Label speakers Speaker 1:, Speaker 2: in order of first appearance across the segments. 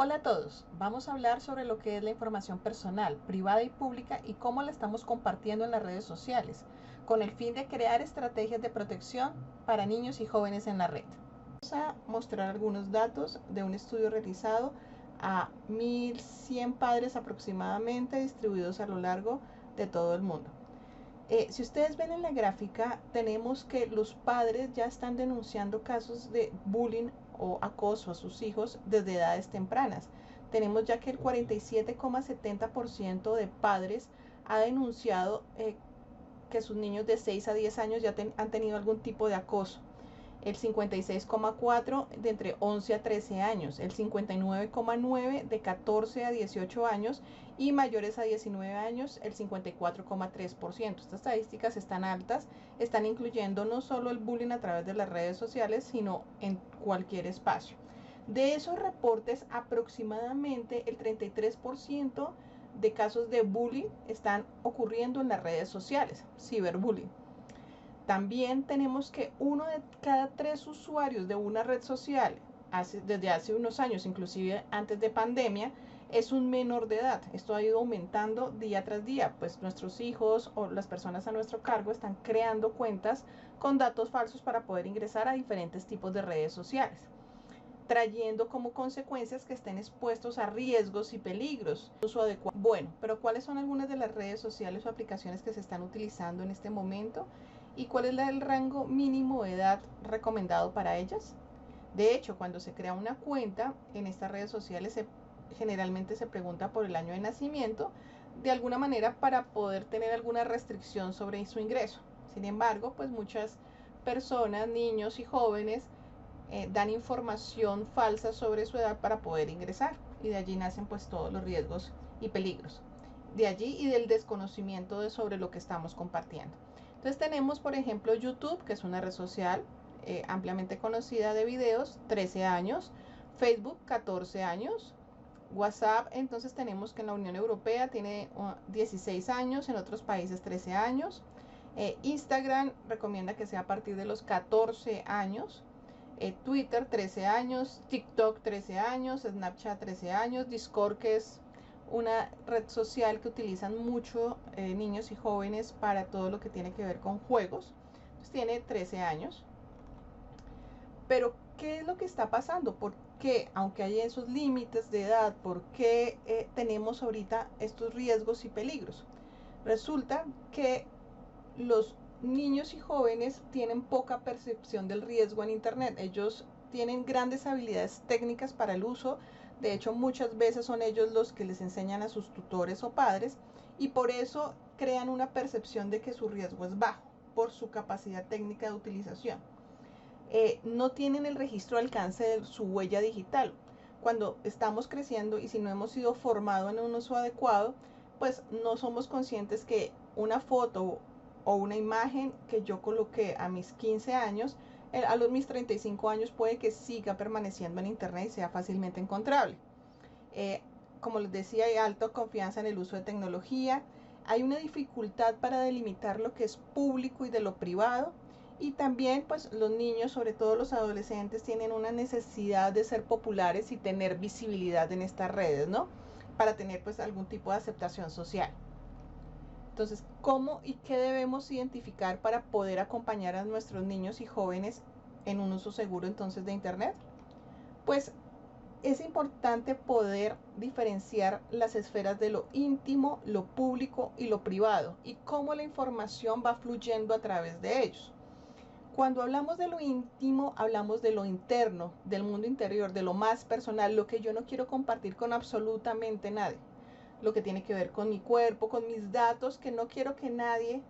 Speaker 1: Hola a todos, vamos a hablar sobre lo que es la información personal, privada y pública y cómo la estamos compartiendo en las redes sociales, con el fin de crear estrategias de protección para niños y jóvenes en la red. Vamos a mostrar algunos datos de un estudio realizado a 1.100 padres aproximadamente distribuidos a lo largo de todo el mundo. Si ustedes ven en la gráfica, tenemos que los padres ya están denunciando casos de bullying o acoso a sus hijos desde edades tempranas. Tenemos ya que el 47,70% de padres ha denunciado que sus niños de 6 a 10 años ya han tenido algún tipo de acoso, el 56,4% de entre 11 a 13 años, el 59,9% de 14 a 18 años y mayores a 19 años, el 54,3%. Estas estadísticas están altas, están incluyendo no solo el bullying a través de las redes sociales, sino en cualquier espacio. De esos reportes, aproximadamente el 33% de casos de bullying están ocurriendo en las redes sociales, ciberbullying. También tenemos que uno de cada 3 usuarios de una red social desde hace unos años, inclusive antes de pandemia, es un menor de edad. Esto ha ido aumentando día tras día, pues nuestros hijos o las personas a nuestro cargo están creando cuentas con datos falsos para poder ingresar a diferentes tipos de redes sociales, trayendo como consecuencias que estén expuestos a riesgos y peligros. Uso adecuado. Bueno, pero ¿cuáles son algunas de las redes sociales o aplicaciones que se están utilizando en este momento? ¿Y cuál es el rango mínimo de edad recomendado para ellas? De hecho, cuando se crea una cuenta en estas redes sociales, generalmente se pregunta por el año de nacimiento, de alguna manera para poder tener alguna restricción sobre su ingreso. Sin embargo, pues muchas personas, niños y jóvenes, dan información falsa sobre su edad para poder ingresar, y de allí nacen pues todos los riesgos y peligros. De allí y del desconocimiento sobre lo que estamos compartiendo. Entonces tenemos, por ejemplo, YouTube, que es una red social ampliamente conocida de videos, 13 años, Facebook, 14 años, WhatsApp, entonces tenemos que en la Unión Europea tiene 16 años, en otros países 13 años, Instagram recomienda que sea a partir de los 14 años, Twitter 13 años, TikTok 13 años, Snapchat 13 años, Discord, que es una red social que utilizan mucho niños y jóvenes para todo lo que tiene que ver con juegos, entonces tiene 13 años. Pero ¿qué es lo que está pasando? ¿Por qué, aunque hay esos límites de edad, por qué tenemos ahorita estos riesgos y peligros? Resulta que los niños y jóvenes tienen poca percepción del riesgo en Internet. Ellos tienen grandes habilidades técnicas para el uso. De hecho, muchas veces son ellos los que les enseñan a sus tutores o padres, y por eso crean una percepción de que su riesgo es bajo por su capacidad técnica de utilización. No tienen el registro de alcance de su huella digital. Cuando estamos creciendo y si no hemos sido formados en un uso adecuado, pues no somos conscientes que una foto o una imagen que yo coloqué a mis 15 años, a los mis 35 años puede que siga permaneciendo en internet y sea fácilmente encontrable. Como les decía, hay alta confianza en el uso de tecnología, hay una dificultad para delimitar lo que es público y de lo privado, y también pues los niños, sobre todo los adolescentes, tienen una necesidad de ser populares y tener visibilidad en estas redes, ¿no? Para tener pues algún tipo de aceptación social. Entonces, ¿cómo y qué debemos identificar para poder acompañar a nuestros niños y jóvenes en un uso seguro entonces de Internet? Pues es importante poder diferenciar las esferas de lo íntimo, lo público y lo privado, y cómo la información va fluyendo a través de ellos. Cuando hablamos de lo íntimo, hablamos de lo interno, del mundo interior, de lo más personal, lo que yo no quiero compartir con absolutamente nadie, lo que tiene que ver con mi cuerpo, con mis datos, que no quiero que nadie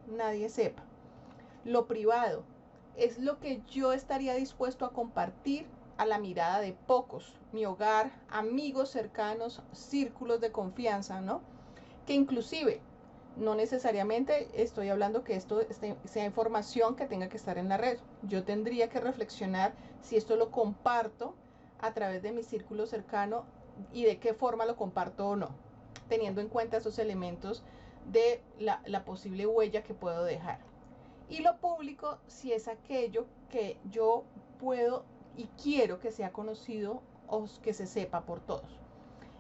Speaker 1: sepa. Lo privado es lo que yo estaría dispuesto a compartir a la mirada de pocos, mi hogar, amigos cercanos, círculos de confianza, ¿no? Que inclusive no necesariamente estoy hablando que esto sea información que tenga que estar en la red. Yo tendría que reflexionar si esto lo comparto a través de mi círculo cercano y de qué forma lo comparto o no, teniendo en cuenta esos elementos de la posible huella que puedo dejar. Y lo público, si es aquello que yo puedo y quiero que sea conocido o que se sepa por todos.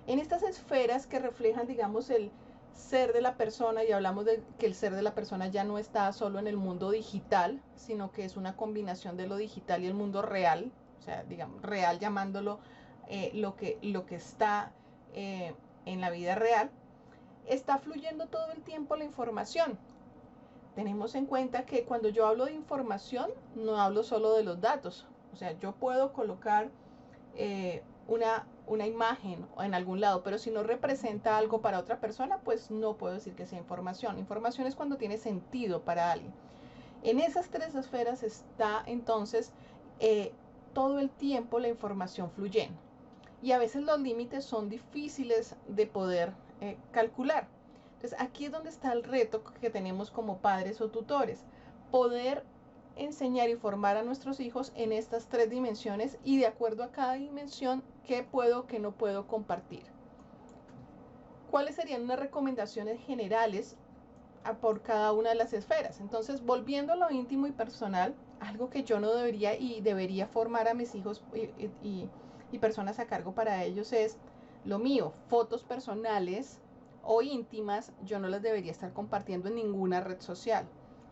Speaker 1: En estas esferas que reflejan, digamos, el ser de la persona, y hablamos de que el ser de la persona ya no está solo en el mundo digital, sino que es una combinación de lo digital y el mundo real, o sea, digamos, real llamándolo lo que está en la vida real, está fluyendo todo el tiempo la información. Tenemos en cuenta que cuando yo hablo de información, no hablo solo de los datos. O sea, yo puedo colocar una imagen en algún lado, pero si no representa algo para otra persona, pues no puedo decir que sea información. Información es cuando tiene sentido para alguien. En esas tres esferas está entonces todo el tiempo la información fluyendo. Y a veces los límites son difíciles de poder calcular. Entonces aquí es donde está el reto que tenemos como padres o tutores, poder enseñar y formar a nuestros hijos en estas tres dimensiones y de acuerdo a cada dimensión qué puedo, qué no puedo compartir. ¿Cuáles serían unas recomendaciones generales por cada una de las esferas? Entonces, volviendo a lo íntimo y personal, algo que yo no debería y debería formar a mis hijos y personas a cargo para ellos es lo mío, fotos personales o íntimas, yo no las debería estar compartiendo en ninguna red social.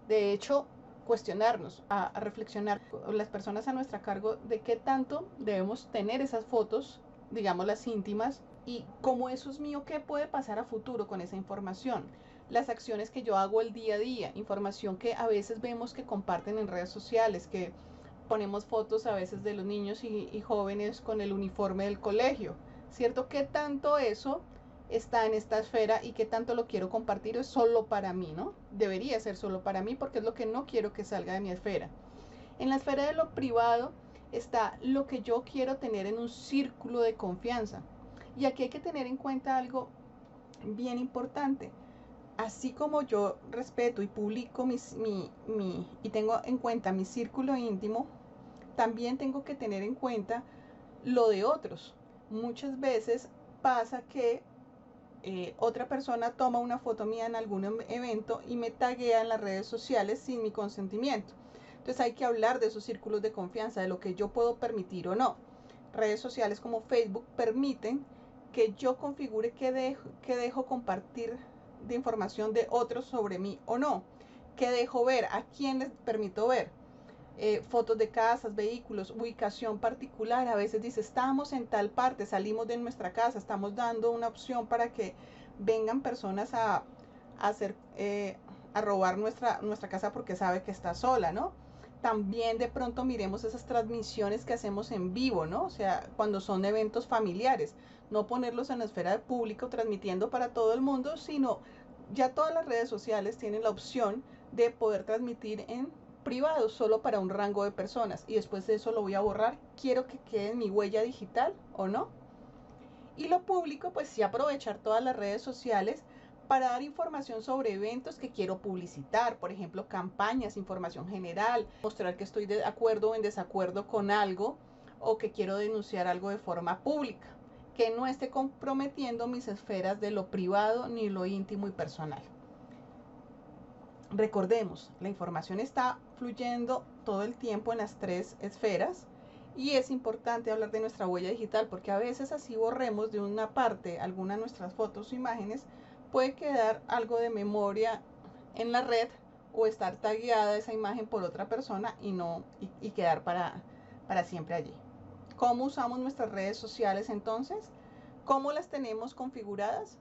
Speaker 1: De hecho, cuestionarnos, a reflexionar las personas a nuestra cargo de qué tanto debemos tener esas fotos, digamos las íntimas, y como eso es mío, qué puede pasar a futuro con esa información. Las acciones que yo hago el día a día, información que a veces vemos que comparten en redes sociales, que ponemos fotos a veces de los niños y jóvenes con el uniforme del colegio, ¿cierto? ¿Qué tanto eso está en esta esfera y qué tanto lo quiero compartir? Es solo para mí, ¿no? Debería ser solo para mí porque es lo que no quiero que salga de mi esfera. En la esfera de lo privado está lo que yo quiero tener en un círculo de confianza. Y aquí hay que tener en cuenta algo bien importante. Así como yo respeto y publico y tengo en cuenta mi círculo íntimo, también tengo que tener en cuenta lo de otros. Muchas veces pasa que otra persona toma una foto mía en algún evento y me taguea en las redes sociales sin mi consentimiento. Entonces hay que hablar de esos círculos de confianza, de lo que yo puedo permitir o no. Redes sociales como Facebook permiten que yo configure qué dejo compartir de información de otros sobre mí o no, qué dejo ver, a quién les permito ver. Fotos de casas, vehículos, ubicación particular. A veces dice, estamos en tal parte, salimos de nuestra casa, estamos dando una opción para que vengan personas a hacer, a robar nuestra casa porque sabe que está sola, ¿no? También de pronto miremos esas transmisiones que hacemos en vivo, ¿no? O sea, cuando son eventos familiares, no ponerlos en la esfera pública transmitiendo para todo el mundo, sino ya todas las redes sociales tienen la opción de poder transmitir en privado solo para un rango de personas y después de eso lo voy a borrar. Quiero que quede en mi huella digital o no. Y lo público, pues sí, aprovechar todas las redes sociales para dar información sobre eventos que quiero publicitar, por ejemplo, campañas, información general, mostrar que estoy de acuerdo o en desacuerdo con algo o que quiero denunciar algo de forma pública, que no esté comprometiendo mis esferas de lo privado ni lo íntimo y personal. Recordemos, la información está fluyendo todo el tiempo en las tres esferas y es importante hablar de nuestra huella digital porque a veces así borremos de una parte alguna de nuestras fotos o imágenes, puede quedar algo de memoria en la red o estar tagueada esa imagen por otra persona y quedar para siempre allí. ¿Cómo usamos nuestras redes sociales entonces? ¿Cómo las tenemos configuradas?